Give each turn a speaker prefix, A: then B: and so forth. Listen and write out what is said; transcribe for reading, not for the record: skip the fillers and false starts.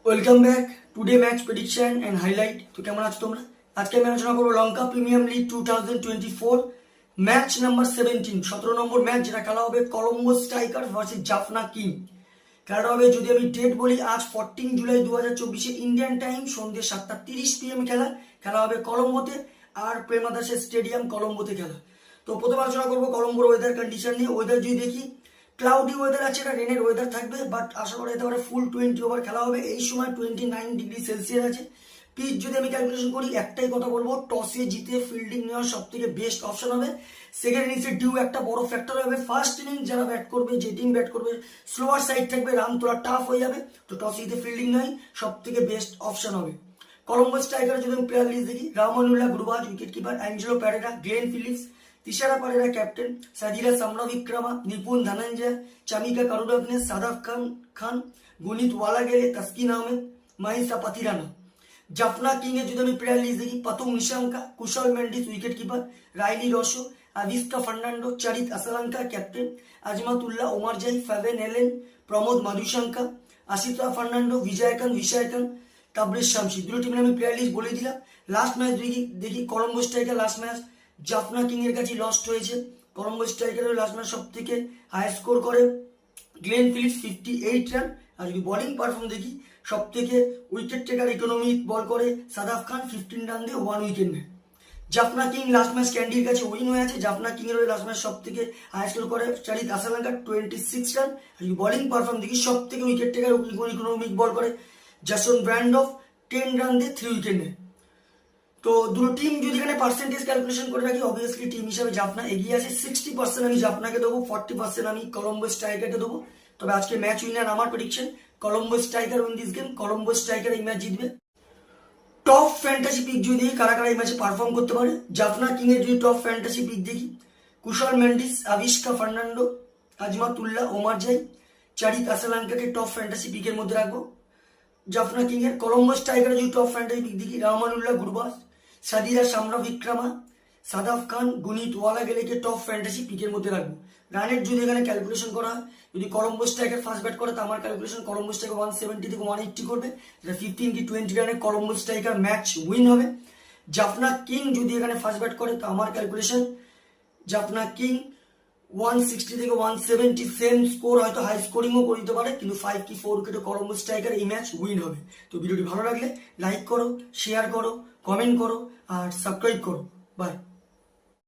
A: Welcome back today match prediction and highlight. তো কেমন আছো তোমরা? আজকে আমি আলোচনা করবো লঙ্কা প্রিমিয়াম লিগ 2024 ম্যাচ নাম্বার 17 নম্বর ম্যাচ, যেটা খেলা হবে Colombo striker versus Jaffna king. খেলাটা হবে, যদি আমি ডেট বলি, আজ 14 জুলাই 2024 ইন্ডিয়ান টাইম সন্ধ্যে 7:30 PM খেলা হবে কলম্বোতে, আর প্রেমাদাসের স্টেডিয়াম কলম্বোতে খেলা। তো প্রথমে আলোচনা করবো কলম্বোর ওয়েদার কন্ডিশন নিয়ে। ওয়েদার যদি দেখি, ক্লাউডি ওয়েদার আছে, এটা রেনের ওয়েদার থাকবে, বাট আশা করা যেতে পারে ফুল 20 ওভার খেলা হবে। এই সময় 29°C আছে। পিচ যদি আমি ক্যালকুলেশন করি, একটাই কথা বলবো, টসে জিতে ফিল্ডিং নেওয়ার সব থেকে বেস্ট অপশন হবে। সেকেন্ড ইনিংসে ডিউ একটা বড় ফ্যাক্টর হবে। ফার্স্ট ইনিংস যারা ব্যাট করবে, যে টিম ব্যাট করবে, স্লোয়ার সাইড থাকবে, রান তোলা টাফ হয়ে যাবে। তো টসে জিতে ফিল্ডিং নেওয়াই সব থেকে বেস্ট অপশন হবে। কলম্বো স্ট্রাইকার যদি আমি প্লেয়ার লিস্ট দেখি, Rahmanullah Gurbaz wicket keeper, Angelo Perera, Glenn Phillips, Thisara Perera captain, Sadeera Samarawickrama, Nipun Dhananjaya, Chamika Karunaratne, Shadab Khan, Dunith ওয়ালাগেরে, তাসকিন আহমেদ, মাহিসা পাতিরানা। জাফনা কিং এর যদি আমি প্লেয়ার লিস্ট দেখি, Pathum Nissanka, Kusal Mendis wicket keeper, Rilee Rossouw, Avishka Fernando, Charith Asalanka captain, Azmatullah Omarzai, Fabian Allen, Pramod Madushanka, Asitha Fernando, বিজয়কান, Tabrez Samsi. দুটো টিমের আমি প্লেয়ার লিস্ট বলে দিলাম। লাস্ট ম্যাচ দেখি Colombo striker last match Jaffna king এর কাছে লস্ট হয়েছে। কলম্বো স্ট্রাইকারের লাস্ট ম্যাচ সব থেকে হাই স্কোর করে গ্লেন ফিলিপস 58 রান। আর যদি বোলিং পারফর্ম দেখি, সব থেকে উইকেট টেকার ইকোনমিক বল করে সাদাফ খান, 15 রান দিয়ে 1 উইকেট নেয়। জাফনা কিং লাস্ট ম্যাচ ক্যান্ডির কাছে উইন হয়ে আছে। জাফনা কিং এর লাস্ট ম্যাচ সব থেকে হাই স্কোর করে চারিত আসালাঙ্কা 26 রান। আর যদি বোলিং পারফর্ম দেখি, সব থেকে উইকেট টেকার ইকোনমিক বল করে জাসন ব্র্যান্ডফ, 10 রান দিয়ে 3 উইকেট নেয়। তো দুটো টিম যদি এখানে পার্সেন্টেজ ক্যালকুলেশন করে রাখি, অবভিয়াসলি টিম হিসাবে জাফনা এগিয়ে আছে। 60% আমি জাফনাকে দেবো, 40% আমি কলম্বো স্ট্রাইকারকে দেবো। তবে আজকে ম্যাচ উইনার আমার prediction, Colombo striker win this game. Colombo striker এই ম্যাচ জিতবে। টপ ফ্যান্টাসি পিক যদি দেখি, কারা কারা এই ম্যাচে পারফর্ম করতে পারে, জাফনা কিং এর যদি টপ ফ্যান্টাসি পিক দেখি, কুশল Mendis, Avishka Fernando, Azmatullah Omarzai, চারিত আসালাঙ্কাকে top fantasy পিকের মধ্যে রাখবো। জাফনা কিং এর কলম্বো স্ট্রাইকারে যদি টপ ফ্যান্টাসি পিক দেখি, রামানুল্লাহ গুরবাজ, সাদিরা সামরাবিক্রমা, সাদাফ খান, গুনিত ওয়ালাগেলেকে টপ ফ্যান্টাসি পিকের মধ্যে রাখবো। রানের যদি এখানে ক্যালকুলেশন করা হয়, যদি কলম্বো স্ট্রাইকার ফার্স্ট ব্যাট করে, তো আমার ক্যালকুলেশন কলম্বো স্ট্রাইকার 170 থেকে 180 করবে, যেটা 15 কি 20 রানে কলম্বো স্ট্রাইকার ম্যাচ উইন হবে। জাফনা কিং যদি এখানে ফার্স্ট ব্যাট করে, তো আমার ক্যালকুলেশন জাফনা কিং 160 থেকে 170 সেম স্কোর, হয়তো হাই স্কোরিংও করে দিতে পারে, কিন্তু 5 কি 4 উইকেটে কলম্বো স্ট্রাইকার এই ম্যাচ উইন হবে। তো ভিডিওটি ভালো লাগলে লাইক করো, শেয়ার করো, কমেন্ট করো আর সাবস্ক্রাইব করো। বাই।